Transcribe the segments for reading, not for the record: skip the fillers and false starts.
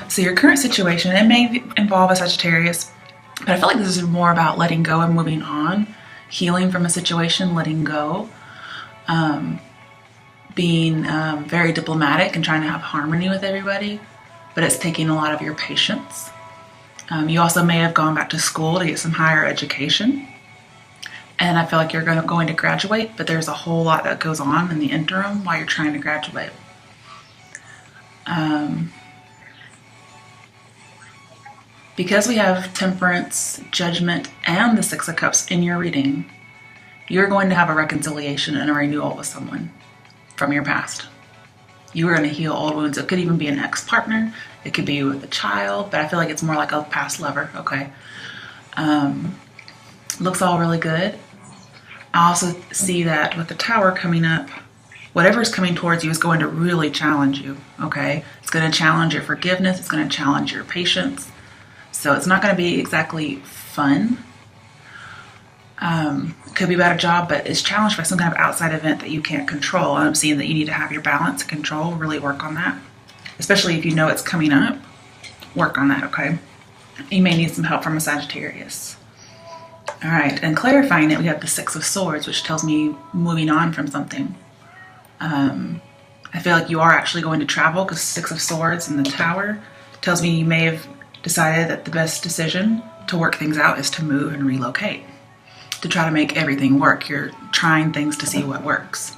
So your current situation, it may involve a Sagittarius, but I feel like this is more about letting go and moving on, healing from a situation, letting go, being very diplomatic and trying to have harmony with everybody, but it's taking a lot of your patience. You also may have gone back to school to get some higher education, and I feel like you're going to graduate, but there's a whole lot that goes on in the interim while you're trying to graduate. Because we have Temperance, Judgment, and the Six of Cups in your reading, you're going to have a reconciliation and a renewal with someone from your past. You are going to heal old wounds. It could even be an ex-partner. It could be with a child, but I feel like it's more like a past lover, okay? Looks all really good. I also see that with the Tower coming up, whatever's coming towards you is going to really challenge you, okay? It's going to challenge your forgiveness. It's going to challenge your patience. So it's not going to be exactly fun. It could be about a job, but it's challenged by some kind of outside event that you can't control. And I'm seeing that you need to have your balance and control, really work on that. Especially if you know it's coming up, work on that, okay? You may need some help from a Sagittarius. All right, and clarifying it, we have the Six of Swords, which tells me moving on from something. I feel like you are actually going to travel because Six of Swords and the Tower tells me you may have decided that the best decision to work things out is to move and relocate, to try to make everything work. You're trying things to see what works.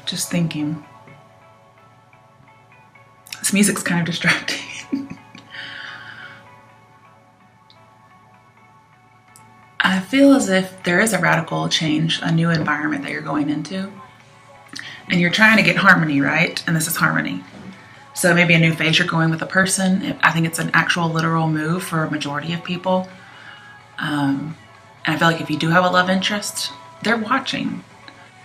Just thinking. This music's kind of distracting. I feel as if there is a radical change, a new environment that you're going into, and you're trying to get harmony, right? And this is harmony. So maybe a new phase you're going with a person. I think it's an actual literal move for a majority of people. And I feel like if you do have a love interest, they're watching.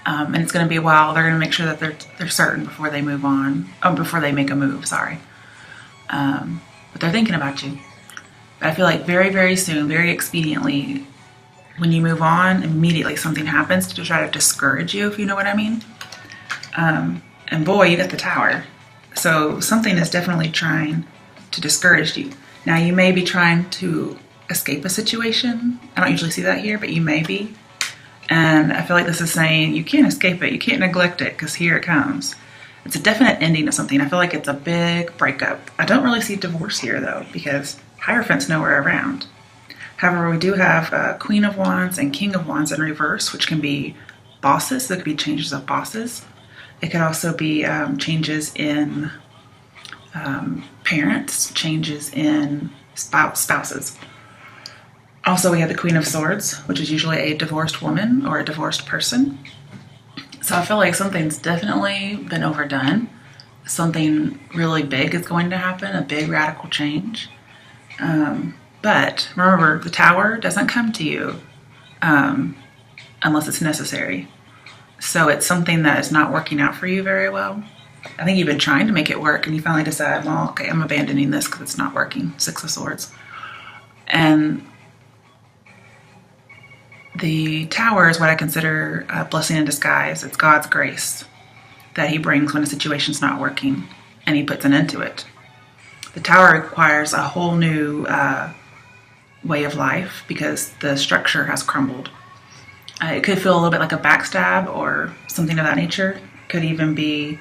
And it's going to be a while. They're going to make sure that they're certain before they move on, before they make a move, sorry. But they're thinking about you. But I feel like very, very soon, very expediently, when you move on, immediately something happens to try to discourage you, if you know what I mean. And boy, you got the Tower. So something is definitely trying to discourage you. Now, you may be trying to escape a situation. I don't usually see that here, but you may be. And I feel like this is saying you can't escape it. You can't neglect it because here it comes. It's a definite ending of something. I feel like it's a big breakup. I don't really see divorce here, though, because Hierophant's nowhere around. However, we do have Queen of Wands and King of Wands in reverse, which can be bosses. There could be changes of bosses. It could also be changes in parents, changes in spouses. Also, we have the Queen of Swords, which is usually a divorced woman or a divorced person. So I feel like something's definitely been overdone. Something really big is going to happen, a big radical change. But remember, the Tower doesn't come to you unless it's necessary. So it's something that is not working out for you very well. I think you've been trying to make it work and you finally decide, well, okay, I'm abandoning this because it's not working. Six of Swords. And the Tower is what I consider a blessing in disguise. It's God's grace that he brings when a situation's not working and he puts an end to it. The Tower requires a whole new way of life because the structure has crumbled. It could feel a little bit like a backstab or something of that nature. Could even be,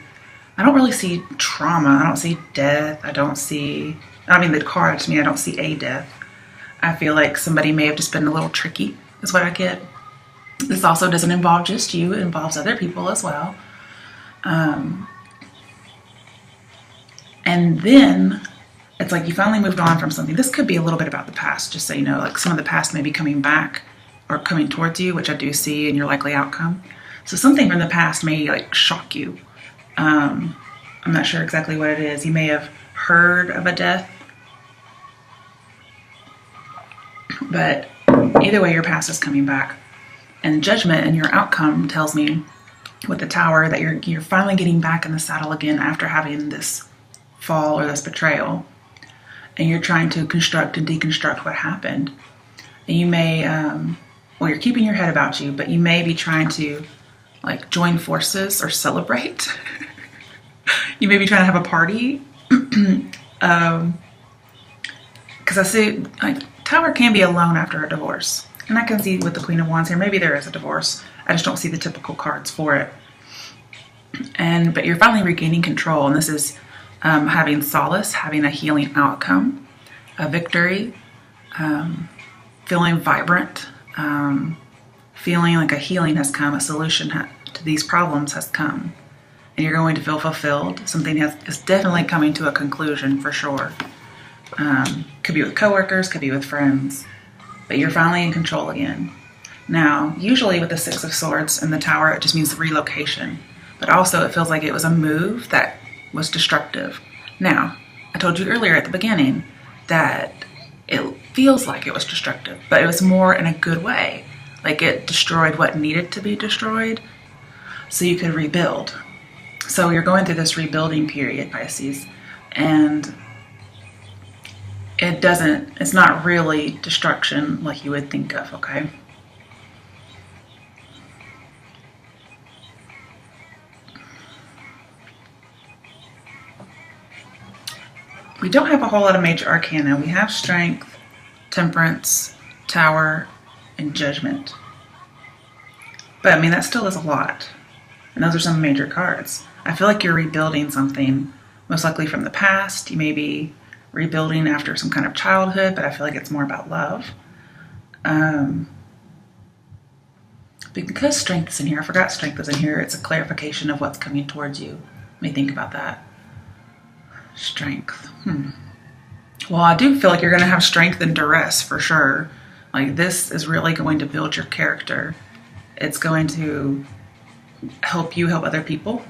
I don't really see trauma. I don't see death. The card to me, I don't see a death. I feel like somebody may have just been a little tricky, is what I get. This also doesn't involve just you. It involves other people as well. And then it's like you finally moved on from something. This could be a little bit about the past, just so you know, like some of the past may be coming back or coming towards you, which I do see in your likely outcome. So something from the past may like shock you. I'm not sure exactly what it is. You may have heard of a death, but either way, your past is coming back. And Judgment and your outcome tells me with the Tower that you're finally getting back in the saddle again after having this fall or this betrayal. And you're trying to construct and deconstruct what happened. And you may, well, you're keeping your head about you, but you may be trying to like join forces or celebrate. You may be trying to have a party. Because I see, like, Tower can be alone after a divorce. And I can see with the Queen of Wands here, maybe there is a divorce. I just don't see the typical cards for it. But you're finally regaining control, and this is having solace, having a healing outcome, a victory, feeling vibrant, feeling like a healing has come, a solution to these problems has come. And you're going to feel fulfilled. Something is definitely coming to a conclusion for sure. Could be with coworkers, could be with friends, but you're finally in control again. Now, usually with the Six of Swords and the Tower, it just means relocation, but also it feels like it was a move that was destructive. Now, I told you earlier at the beginning that it feels like it was destructive, but it was more in a good way. Like it destroyed what needed to be destroyed so you could rebuild. So you're going through this rebuilding period, Pisces, and it's not really destruction like you would think of, okay? We don't have a whole lot of major arcana. We have Strength, Temperance, Tower, and Judgment. But I mean, that still is a lot. And those are some major cards. I feel like you're rebuilding something, most likely from the past. You may be rebuilding after some kind of childhood, but I feel like it's more about love. Because Strength is in here, I forgot Strength is in here. It's a clarification of what's coming towards you. Let me think about that. Strength. Well, I do feel like you're going to have strength and duress for sure. Like this is really going to build your character. It's going to help you help other people.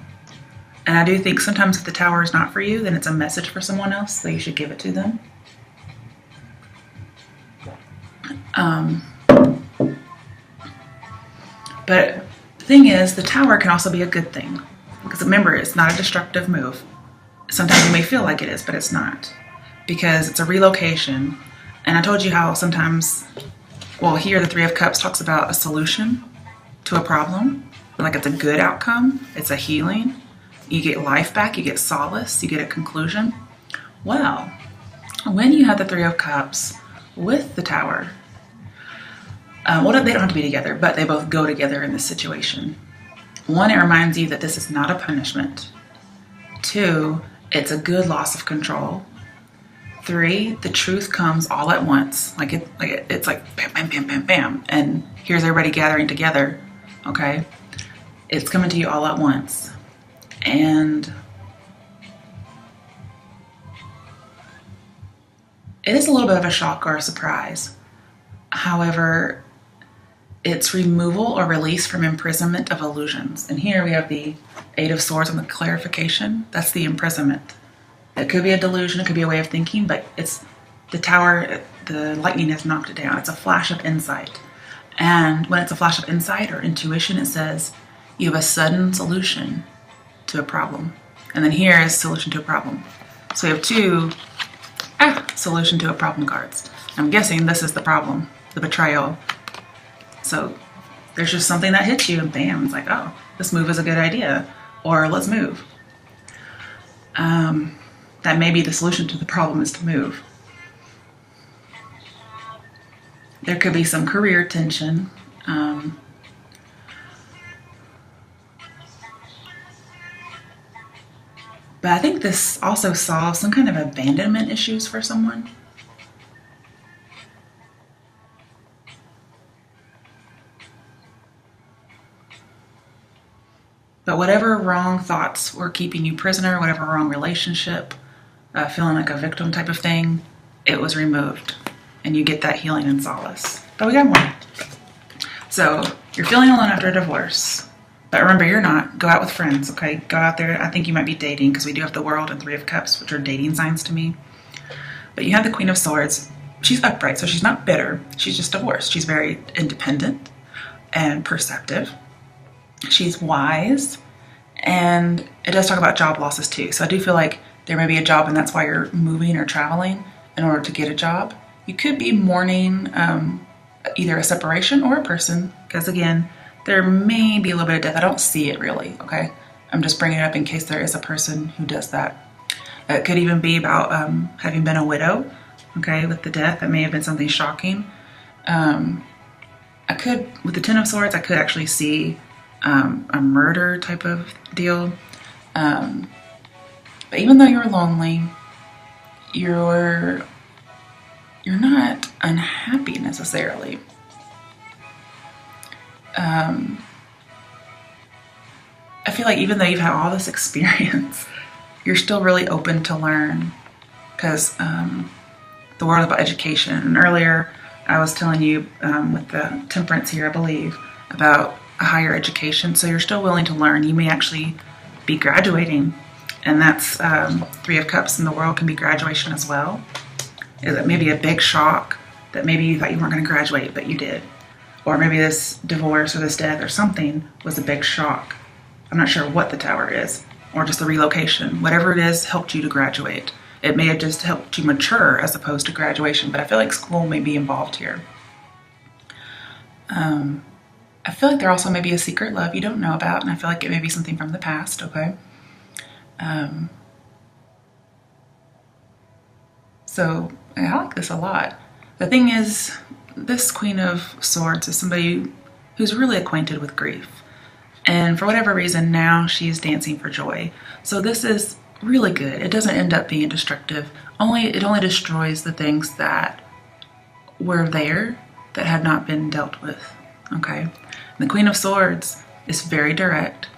And I do think sometimes if the Tower is not for you, then it's a message for someone else, so you should give it to them. But the thing is, the Tower can also be a good thing. Because remember, it's not a destructive move. Sometimes you may feel like it is, but it's not. Because it's a relocation. And I told you how sometimes, well, here the Three of Cups talks about a solution to a problem. Like it's a good outcome. It's a healing. You get life back. You get solace. You get a conclusion. Well, when you have the Three of Cups with the Tower, well, they don't have to be together, but they both go together in this situation. One, it reminds you that this is not a punishment. Two, it's a good loss of control. Three, the truth comes all at once. It's like bam, bam, bam, bam, bam. And here's everybody gathering together, okay? It's coming to you all at once. And it is a little bit of a shock or a surprise. However, it's removal or release from imprisonment of illusions. And here we have the Eight of Swords on the clarification. That's the imprisonment. It could be a delusion, it could be a way of thinking, but it's the Tower, the lightning has knocked it down. It's a flash of insight. And when it's a flash of insight or intuition, it says you have a sudden solution to a problem. And then here is solution to a problem. So we have two solution to a problem cards. I'm guessing this is the problem, the betrayal. So there's just something that hits you and bam, it's like, oh, this move is a good idea, or let's move. That may be the solution to the problem is to move. There could be some career tension. But I think this also solves some kind of abandonment issues for someone. But whatever wrong thoughts were keeping you prisoner, whatever wrong relationship, feeling like a victim type of thing, it was removed. And you get that healing and solace. But we got more. So you're feeling alone after a divorce. But remember, you're not. Go out with friends, okay? Go out there. I think you might be dating because we do have the World and Three of Cups, which are dating signs to me. But you have the Queen of Swords. She's upright, so she's not bitter. She's just divorced. She's very independent and perceptive. She's wise. And it does talk about job losses too. So I do feel like there may be a job and that's why you're moving or traveling in order to get a job. You could be mourning either a separation or a person, because again, there may be a little bit of death. I don't see it really, okay? I'm just bringing it up in case there is a person who does that. It could even be about having been a widow, okay, with the death. That may have been something shocking. I could, with the Ten of Swords, I could actually see a murder type of deal. But even though you're lonely, you're not unhappy necessarily. I feel like even though you've had all this experience, you're still really open to learn, because the world is about education. And earlier I was telling you with the temperance here, I believe, about a higher education. So you're still willing to learn. You may actually be graduating, and that's Three of Cups in the world can be graduation as well. Is it maybe a big shock that maybe you thought you weren't going to graduate, but you did? Or maybe this divorce or this death or something was a big shock. I'm not sure what the Tower is, or just the relocation. Whatever it is helped you to graduate. It may have just helped you mature as opposed to graduation, but I feel like school may be involved here. I feel like there also may be a secret love you don't know about, and I feel like it may be something from the past, okay? So I like this a lot. The thing is, this Queen of Swords is somebody who's really acquainted with grief. And for whatever reason, now she's dancing for joy. So this is really good. It doesn't end up being destructive. It only destroys the things that were there that had not been dealt with, okay? And the Queen of Swords is very direct.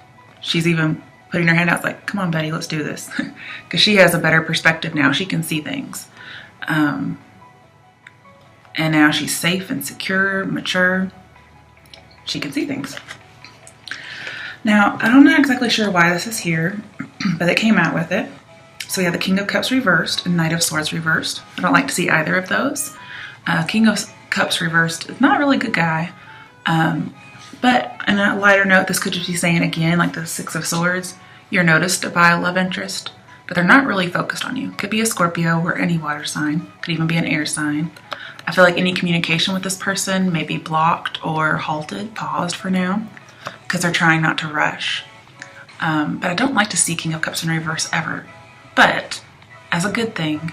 She's even putting her hand out like, come on, Betty, let's do this. Because she has a better perspective now. She can see things. And now she's safe and secure, mature. She can see things. Now, I'm not exactly sure why this is here, but it came out with it. So we have the King of Cups reversed and Knight of Swords reversed. I don't like to see either of those. King of Cups reversed is not a really good guy. But on a lighter note, this could just be saying again, like the Six of Swords, you're noticed by a love interest, but they're not really focused on you. Could be a Scorpio or any water sign. Could even be an air sign. I feel like any communication with this person may be blocked or halted, paused for now, because they're trying not to rush. But I don't like to see King of Cups in reverse ever. But as a good thing,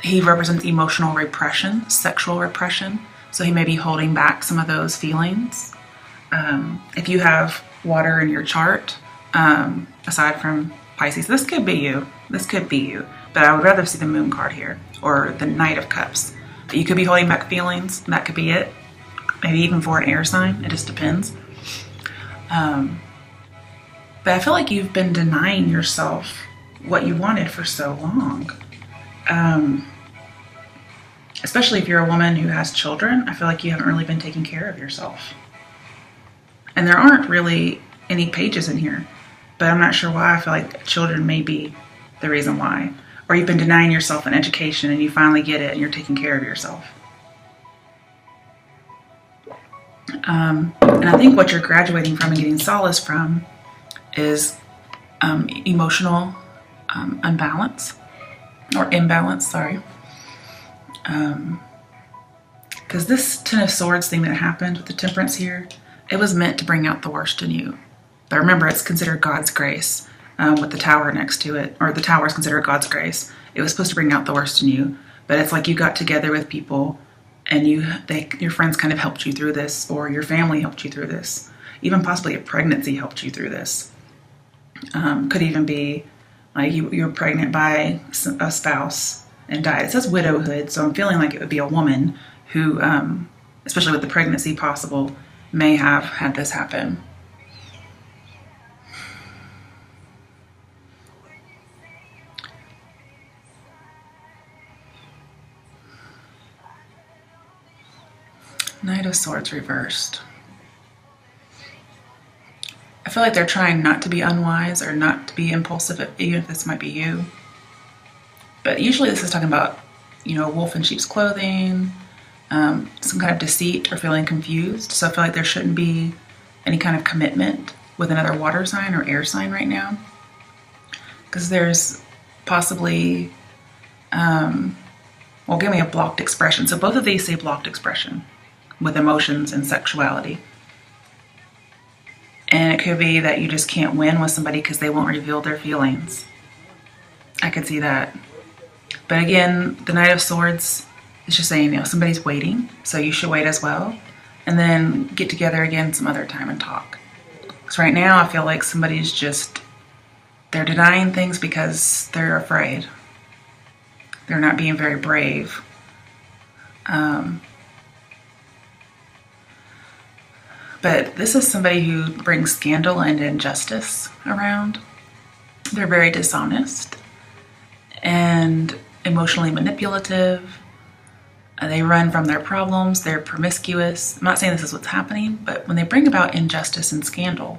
he represents emotional repression, sexual repression. So he may be holding back some of those feelings. If you have water in your chart, aside from Pisces, this could be you. This could be you. But I would rather see the Moon card here, or the Knight of Cups. But you could be holding back feelings. That could be it. Maybe even for an air sign. It just depends. But I feel like you've been denying yourself what you wanted for so long. Especially if you're a woman who has children, I feel like you haven't really been taking care of yourself. And there aren't really any pages in here, but I'm not sure why. I feel like children may be the reason why. Or you've been denying yourself an education and you finally get it and you're taking care of yourself. And I think what you're graduating from and getting solace from is emotional imbalance, sorry. Because this Ten of Swords thing that happened with the Temperance here, it was meant to bring out the worst in you. But remember, it's considered God's grace with the Tower next to it, or the Tower is considered God's grace. It was supposed to bring out the worst in you, but it's like you got together with people and your friends kind of helped you through this, or your family helped you through this. Even possibly a pregnancy helped you through this. Could even be like you were pregnant by a spouse and died. It says widowhood, so I'm feeling like it would be a woman who, especially with the pregnancy possible, may have had this happen. Knight of Swords reversed. I feel like they're trying not to be unwise or not to be impulsive, even if this might be you. But usually this is talking about, wolf in sheep's clothing, some kind of deceit or feeling confused. So I feel like there shouldn't be any kind of commitment with another water sign or air sign right now. Because there's possibly, give me a blocked expression. So both of these say blocked expression. with emotions and sexuality. And it could be that you just can't win with somebody because they won't reveal their feelings. I could see that. But again, the Knight of Swords is just saying, you know, somebody's waiting, so you should wait as well. And then get together again some other time and talk. Because right now I feel like somebody's just, they're denying things because they're afraid. They're not being very brave. But this is somebody who brings scandal and injustice around. They're very dishonest and emotionally manipulative. They run from their problems. They're promiscuous. I'm not saying this is what's happening, but when they bring about injustice and scandal,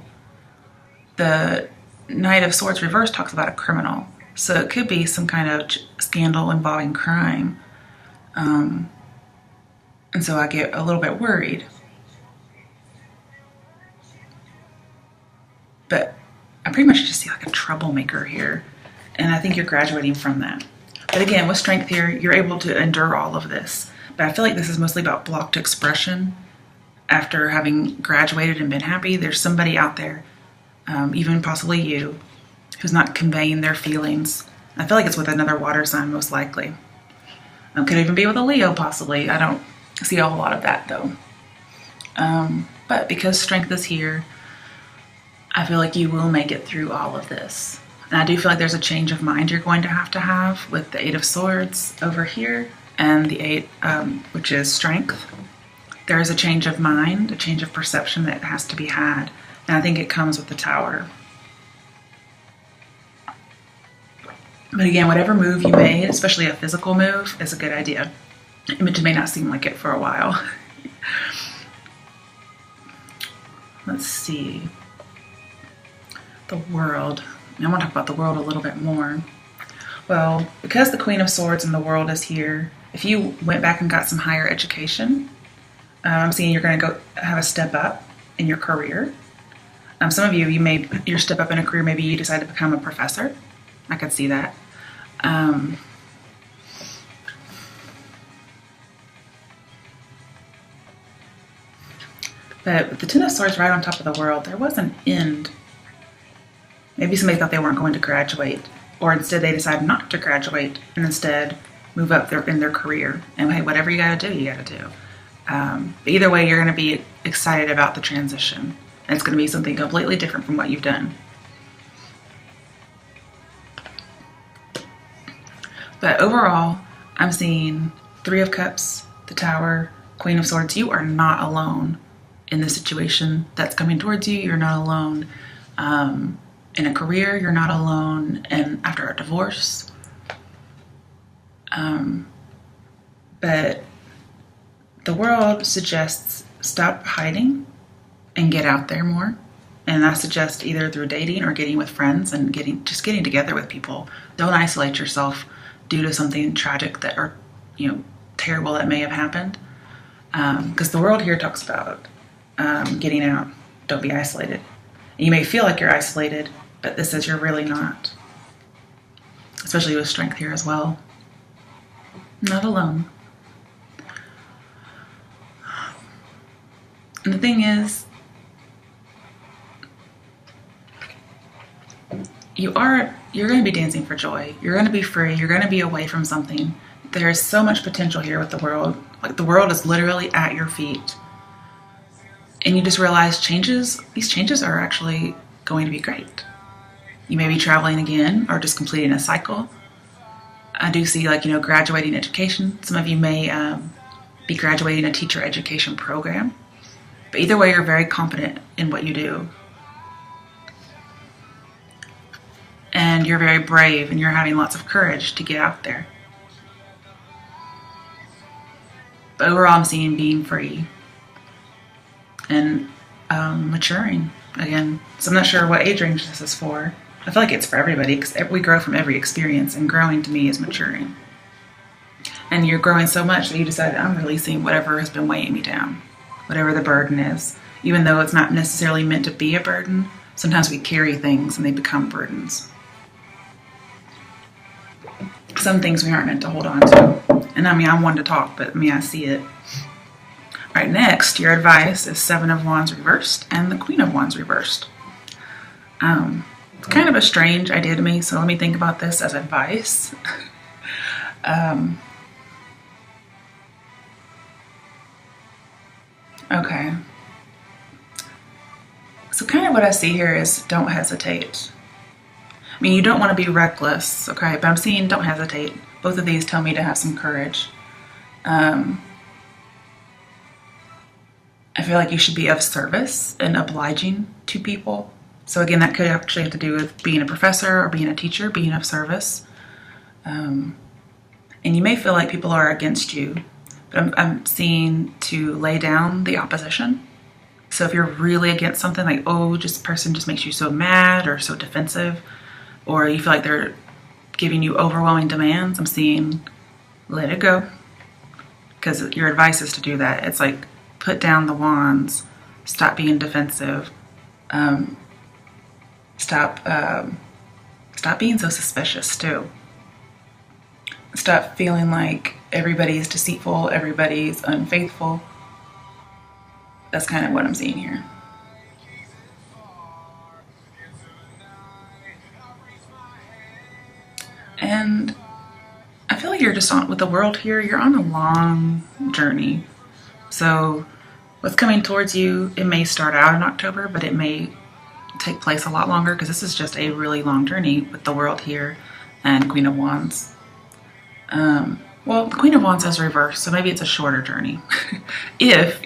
the Knight of Swords reverse talks about a criminal. So it could be some kind of scandal involving crime. And so I get a little bit worried. But I pretty much just see like a troublemaker here. And I think you're graduating from that. But again, with strength here, you're able to endure all of this. But I feel like this is mostly about blocked expression. After having graduated and been happy, there's somebody out there, even possibly you, who's not conveying their feelings. I feel like it's with another water sign, most likely. Could even be with a Leo, possibly. I don't see a whole lot of that, though. But because strength is here, I feel like you will make it through all of this. And I do feel like there's a change of mind you're going to have with the Eight of Swords over here and the Eight, which is strength. There is a change of mind, a change of perception that has to be had. And I think it comes with the Tower. But again, whatever move you made, especially a physical move, is a good idea. It may not seem like it for a while. Let's see. The World. I want to talk about the World a little bit more. Well, because the Queen of Swords and the World is here, if you went back and got some higher education, I'm seeing you're going to go have a step up in your career. Some of you, your step up in a career, maybe you decide to become a professor. I could see that. But with the Ten of Swords right on top of the World, there was an end. Maybe somebody thought they weren't going to graduate, or instead they decided not to graduate and instead move up in their career. And hey, whatever you got to do, you got to do. But either way, you're going to be excited about the transition. And it's going to be something completely different from what you've done. But overall, I'm seeing Three of Cups, the Tower, Queen of Swords. You are not alone in the situation that's coming towards you. You're not alone in a career. You're not alone after a divorce. But the World suggests stop hiding and get out there more. And I suggest either through dating or getting with friends and getting together with people. Don't isolate yourself due to something tragic or terrible that may have happened. Because the World here talks about getting out. Don't be isolated. And you may feel like you're isolated, but this says you're really not. Especially with strength here as well. Not alone. And the thing is, you're going to be dancing for joy. You're going to be free. You're going to be away from something. There is so much potential here with the World. Like, the World is literally at your feet. And you just realize these changes are actually going to be great. You may be traveling again or just completing a cycle. I do see, graduating education. Some of you may be graduating a teacher education program. But either way, you're very confident in what you do. And you're very brave and you're having lots of courage to get out there. But overall, I'm seeing being free and maturing again. So I'm not sure what age range this is for. I feel like it's for everybody because we grow from every experience, and growing to me is maturing. And you're growing so much that you decide, I'm releasing whatever has been weighing me down, whatever the burden is. Even though it's not necessarily meant to be a burden, sometimes we carry things and they become burdens. Some things we aren't meant to hold on to. And I'm one to talk, but I see it. All right, next, your advice is Seven of Wands reversed and the Queen of Wands reversed. It's kind of a strange idea to me, so let me think about this as advice. Okay. So kind of what I see here is don't hesitate. I mean, you don't want to be reckless, okay? But I'm seeing don't hesitate. Both of these tell me to have some courage. I feel like you should be of service and obliging to people. So again, that could actually have to do with being a professor or being a teacher, being of service. And you may feel like people are against you, but I'm seeing to lay down the opposition. So if you're really against something, like, oh, just person just makes you so mad or so defensive, or you feel like they're giving you overwhelming demands, I'm seeing let it go. Because your advice is to do that. It's like put down the wands, stop being defensive, stop being so suspicious too. Stop feeling like everybody's deceitful, everybody's unfaithful. That's kind of what I'm seeing here. And I feel like you're just on, with the world here, you're on a long journey. So what's coming towards you, it may start out in October, but it may take place a lot longer because this is just a really long journey with the world here and Queen of Wands. Well, the Queen of Wands is reversed, so maybe it's a shorter journey. If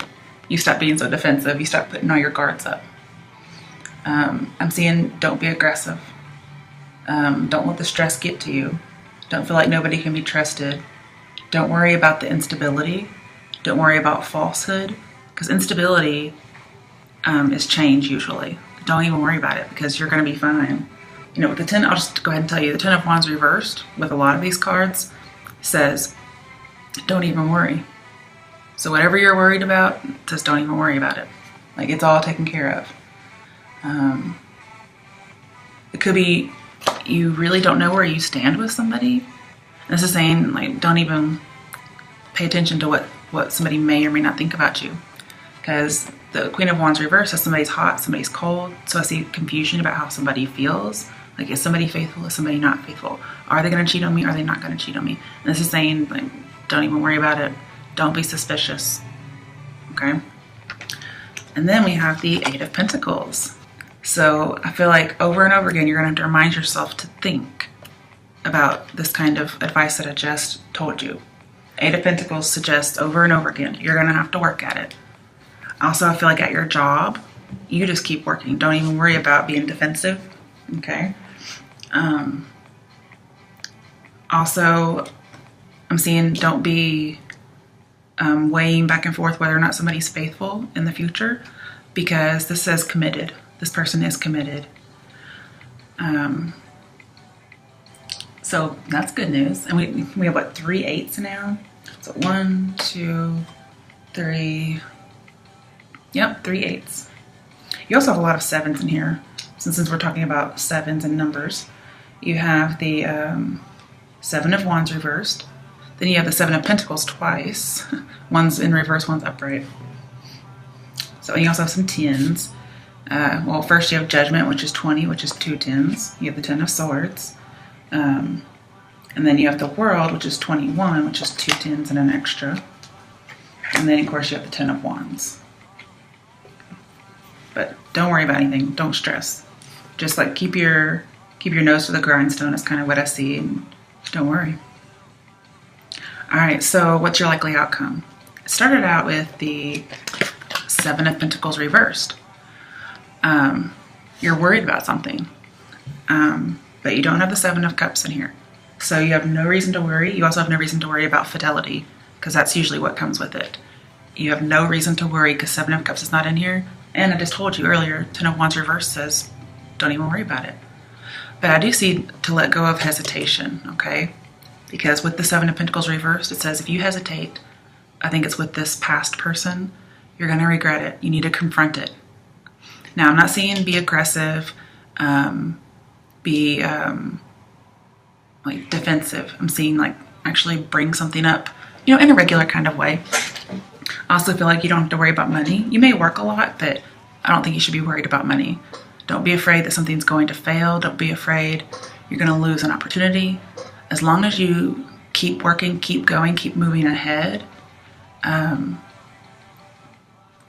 you stop being so defensive, you start putting all your guards up. I'm seeing don't be aggressive. Don't let the stress get to you. Don't feel like nobody can be trusted. Don't worry about the instability. Don't worry about falsehood, because instability is change usually. Don't even worry about it because you're going to be fine. You know, with the 10, I'll just go ahead and tell you, the 10 of Wands reversed with a lot of these cards says, don't even worry. So whatever you're worried about, it says don't even worry about it. Like it's all taken care of. It could be you really don't know where you stand with somebody. And this is saying like don't even pay attention to what somebody may or may not think about you. Because the Queen of Wands reverse says somebody's hot, somebody's cold. So I see confusion about how somebody feels. Like, is somebody faithful? Is somebody not faithful? Are they going to cheat on me? Are they not going to cheat on me? And this is saying, like, don't even worry about it. Don't be suspicious. Okay? And then we have the Eight of Pentacles. So I feel like over and over again, you're going to have to remind yourself to think about this kind of advice that I just told you. Eight of Pentacles suggests over and over again, you're going to have to work at it. Also, I feel like at your job, you just keep working. Don't even worry about being defensive. Okay? Also, I'm seeing don't be weighing back and forth whether or not somebody's faithful in the future, because this says committed. This person is committed. So that's good news. And we have what, 3 8s now? So 1, 2, 3. Yep, 3 8s. You also have a lot of 7s in here. Since we're talking about 7s and numbers, you have the 7 of Wands reversed. Then you have the 7 of Pentacles twice. One's in reverse, one's upright. So you also have some 10s. Well, first you have Judgment, which is 20, which is 2 10s. You have the 10 of Swords. And then you have the World, which is 21, which is 2 10s and an extra. And then, of course, you have the 10 of Wands. But don't worry about anything. Don't stress. Just like keep your nose to the grindstone is kind of what I see, and don't worry. All right, so what's your likely outcome? It started out with the 7 of Pentacles reversed. You're worried about something, but you don't have the 7 of Cups in here. So you have no reason to worry. You also have no reason to worry about fidelity, because that's usually what comes with it. You have no reason to worry because 7 of Cups is not in here. And I just told you earlier, 10 of Wands reversed says, don't even worry about it. But I do see to let go of hesitation, okay? Because with the 7 of Pentacles reversed, it says if you hesitate, I think it's with this past person, you're going to regret it. You need to confront it. Now, I'm not seeing be aggressive, be like defensive. I'm seeing like actually bring something up, you know, in a regular kind of way. I also feel like you don't have to worry about money. You may work a lot, but I don't think you should be worried about money. Don't be afraid that something's going to fail. Don't be afraid you're going to lose an opportunity. As long as you keep working, keep going, keep moving ahead,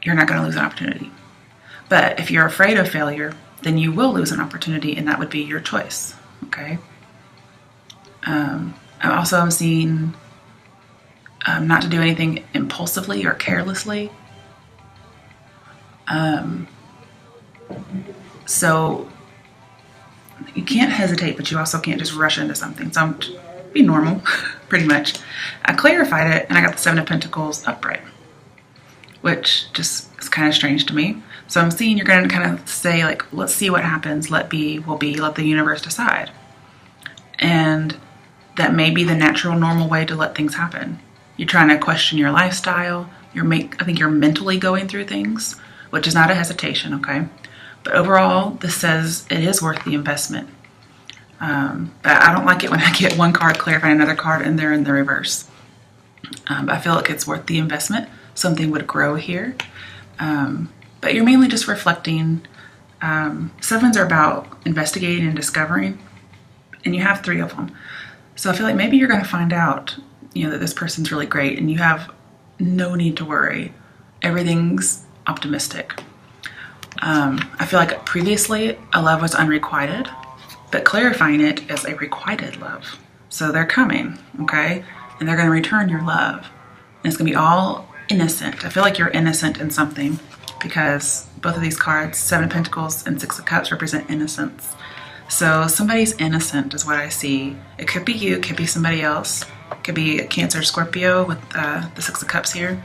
you're not going to lose an opportunity. But if you're afraid of failure, then you will lose an opportunity, and that would be your choice. Okay. I'm seeing not to do anything impulsively or carelessly. So you can't hesitate, but you also can't just rush into something. So be normal, pretty much. I clarified it, and I got the Seven of Pentacles upright, which just is kind of strange to me. So I'm seeing you're going to kind of say, like, let's see what happens. Let be will be. Let the universe decide. And that may be the natural, normal way to let things happen. You're trying to question your lifestyle. I think you're mentally going through things, which is not a hesitation, okay? But overall, this says it is worth the investment. But I don't like it when I get one card clarifying another card and they're in the reverse. But I feel like it's worth the investment. Something would grow here. But you're mainly just reflecting. Sevens are about investigating and discovering, and you have 3 of them. So I feel like maybe you're going to find out, that this person's really great, and you have no need to worry. Everything's optimistic. I feel like previously a love was unrequited, but clarifying it as a requited love. So they're coming, okay? And they're going to return your love. And it's going to be all innocent. I feel like you're innocent in something because both of these cards, 7 of Pentacles and 6 of Cups, represent innocence. So somebody's innocent is what I see. It could be you, it could be somebody else. It could be a Cancer, Scorpio with the 6 of Cups here.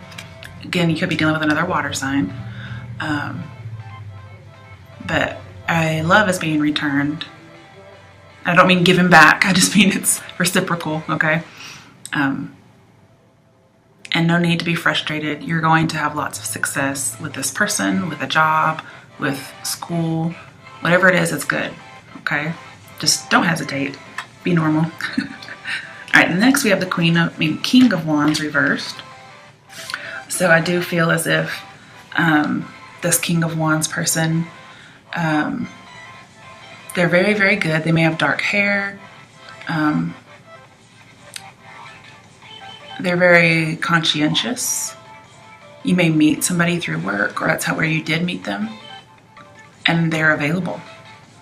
Again, you could be dealing with another water sign. But love is being returned. I don't mean given back. I just mean it's reciprocal, okay? And no need to be frustrated. You're going to have lots of success with this person, with a job, with school. Whatever it is, it's good, okay? Just don't hesitate. Be normal. All right, next we have the King of Wands reversed. So I do feel as if this King of Wands person, they're very, very good. They may have dark hair. They're very conscientious. You may meet somebody through work, or that's where you did meet them, and they're available,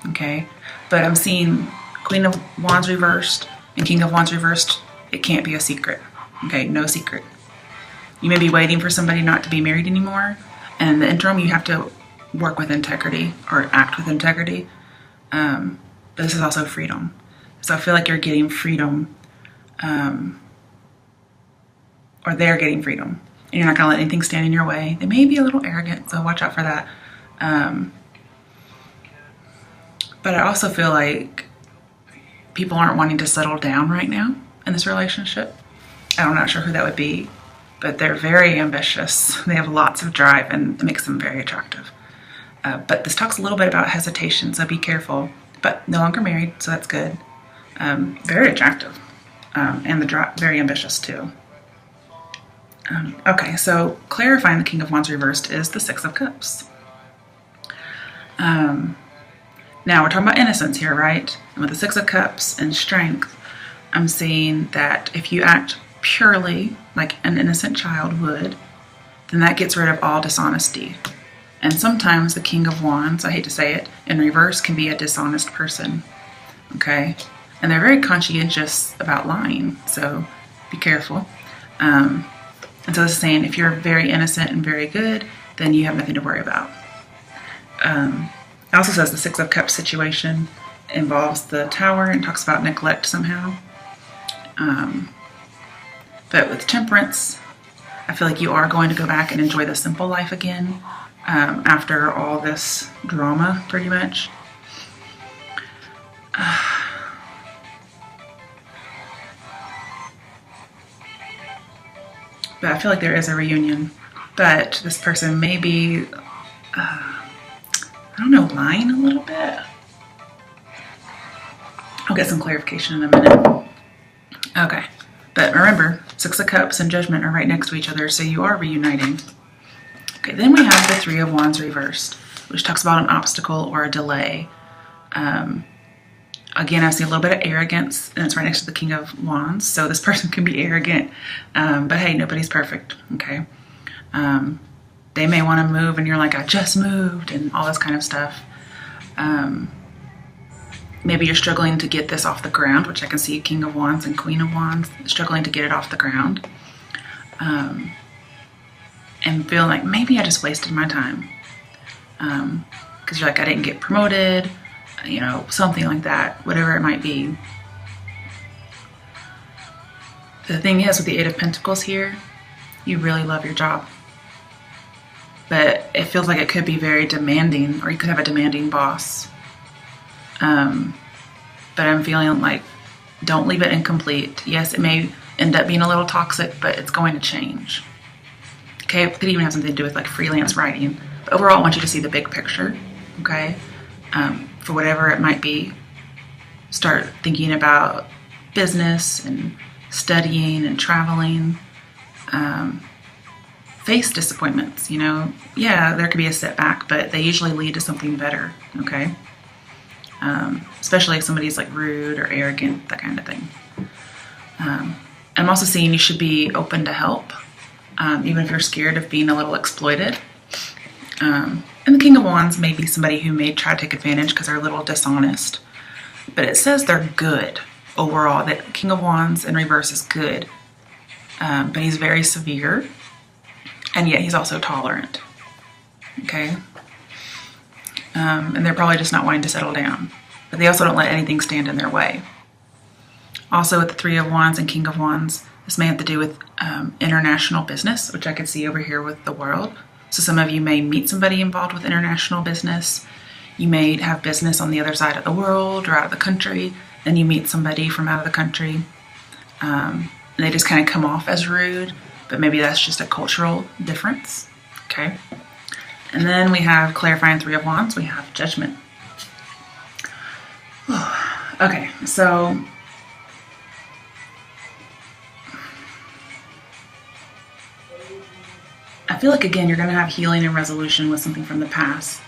okay? But I'm seeing Queen of Wands reversed and King of Wands reversed. It can't be a secret, okay? No secret. You may be waiting for somebody not to be married anymore, and in the interim, you have to work with integrity or act with integrity. But this is also freedom. So I feel like you're getting freedom, or they're getting freedom, and you're not going to let anything stand in your way. They may be a little arrogant, so watch out for that. But I also feel like people aren't wanting to settle down right now in this relationship. I'm not sure who that would be, but they're very ambitious. They have lots of drive, and it makes them very attractive. But this talks a little bit about hesitation, so be careful. But no longer married, so that's good. Very attractive, and very ambitious too. Okay, so clarifying the King of Wands reversed is the 6 of Cups. Now we're talking about innocence here, right? And with the 6 of Cups and strength, I'm seeing that if you act purely like an innocent child would, then that gets rid of all dishonesty. And sometimes the King of Wands, I hate to say it, in reverse can be a dishonest person, okay? And they're very conscientious about lying, so be careful. And so this is saying if you're very innocent and very good, then you have nothing to worry about. It also says the 6 of Cups situation involves the Tower and talks about neglect somehow. But with Temperance, I feel like you are going to go back and enjoy the simple life again after all this drama, pretty much. But I feel like there is a reunion. But this person may be, lying a little bit. I'll get some clarification in a minute. Okay. But remember, Six of Cups and Judgment are right next to each other, so you are reuniting. Okay, then we have the Three of Wands reversed, which talks about an obstacle or a delay. Again, I see a little bit of arrogance, and it's right next to the King of Wands, so this person can be arrogant, but hey, nobody's perfect, okay? They may want to move, and you're like, I just moved, and all this kind of stuff. Maybe you're struggling to get this off the ground, which I can see King of Wands and Queen of Wands, struggling to get it off the ground. And feeling like maybe I just wasted my time. Because you're like, I didn't get promoted, you know, something like that, whatever it might be. The thing is, with the Eight of Pentacles here, you really love your job. But it feels like it could be very demanding, or you could have a demanding boss. But I'm feeling like, don't leave it incomplete. Yes, it may end up being a little toxic, but it's going to change. Okay, it could even have something to do with like freelance writing. But overall, I want you to see the big picture, okay? For whatever it might be, start thinking about business and studying and traveling. Face disappointments, you know. Yeah, there could be a setback, but they usually lead to something better, okay? Especially if somebody's like rude or arrogant, that kind of thing. I'm also seeing you should be open to help, even if you're scared of being a little exploited. And the King of Wands may be somebody who may try to take advantage because they're a little dishonest. But it says they're good overall, that King of Wands in reverse is good. But he's very severe, and yet he's also tolerant. Okay? And they're probably just not wanting to settle down. But they also don't let anything stand in their way. Also with the Three of Wands and King of Wands, this may have to do with international business, which I could see over here with the World. So some of you may meet somebody involved with international business. You may have business on the other side of the world or out of the country, and you meet somebody from out of the country. And they just kind of come off as rude, but maybe that's just a cultural difference. Okay. And then we have clarifying Three of Wands. We have Judgment. Okay, so I feel like, again, you're going to have healing and resolution with something from the past.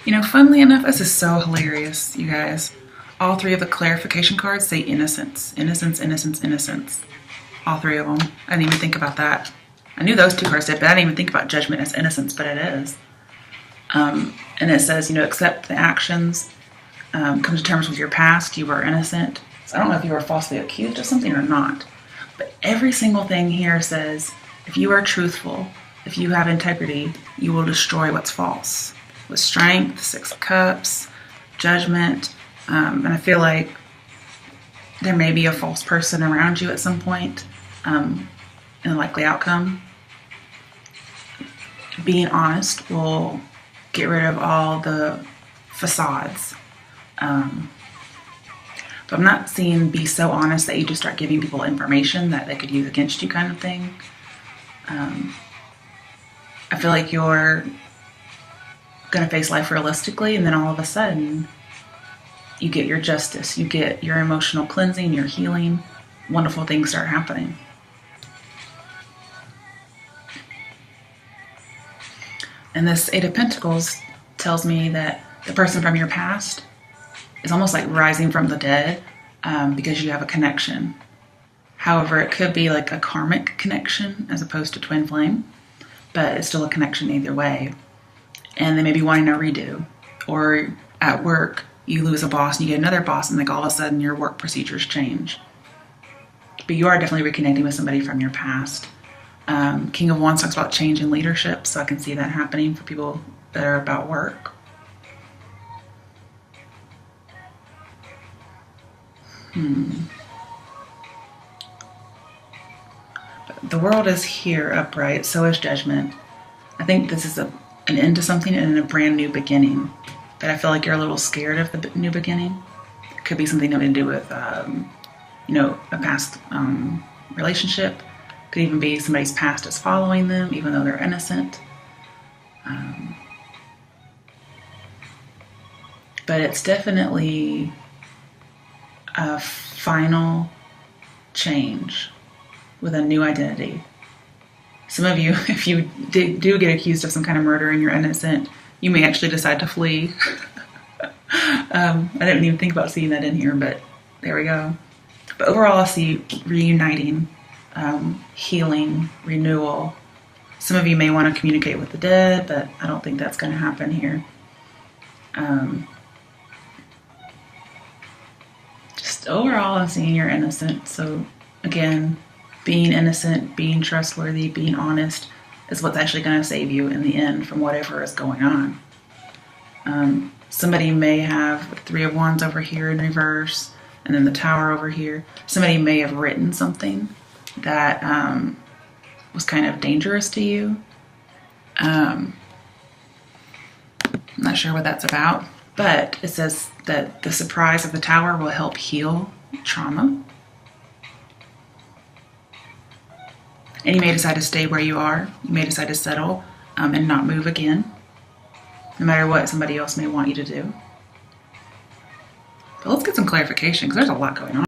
You know, funnily enough, this is so hilarious, you guys. All three of the clarification cards say innocence. Innocence, innocence, innocence. All three of them. I didn't even think about that. I knew those two cards did, but I didn't even think about Judgment as innocence, but it is. And it says, you know, accept the actions, come to terms with your past, you were innocent. So I don't know if you were falsely accused of something or not, but every single thing here says, if you are truthful, if you have integrity, you will destroy what's false. With Strength, Six of Cups, Judgment, and I feel like there may be a false person around you at some point in a likely outcome. Being honest will get rid of all the facades. But I'm not seeing be so honest that you just start giving people information that they could use against you kind of thing. I feel like you're going to face life realistically, and then all of a sudden you get your justice, you get your emotional cleansing, your healing, wonderful things start happening. And this Eight of Pentacles tells me that the person from your past is almost like rising from the dead because you have a connection. However, it could be like a karmic connection as opposed to twin flame, but it's still a connection either way. And they may be wanting a redo. Or at work, you lose a boss and you get another boss, and like all of a sudden your work procedures change. But you are definitely reconnecting with somebody from your past. King of Wands talks about change in leadership, so I can see that happening for people that are about work. But the World is here upright, so is Judgment. I think this is an end to something and a brand new beginning. But I feel like you're a little scared of the new beginning. It could be something having to do with, you know, a past relationship. Could even be somebody's past is following them, even though they're innocent. But it's definitely a final change. with a new identity. Some of you, if you do get accused of some kind of murder and you're innocent, you may actually decide to flee. I didn't even think about seeing that in here, but there we go. But overall, I see reuniting, healing, renewal. Some of you may want to communicate with the dead, but I don't think that's going to happen here. Just overall, I'm seeing you're innocent. So again, being innocent, being trustworthy, being honest is what's actually going to save you in the end from whatever is going on. Somebody may have the Three of Wands over here in reverse, and then the Tower over here. Somebody may have written something that was kind of dangerous to you. I'm not sure what that's about, but it says that the surprise of the Tower will help heal trauma. And you may decide to stay where you are. You may decide to settle and not move again, no matter what somebody else may want you to do. But let's get some clarification, because there's a lot going on.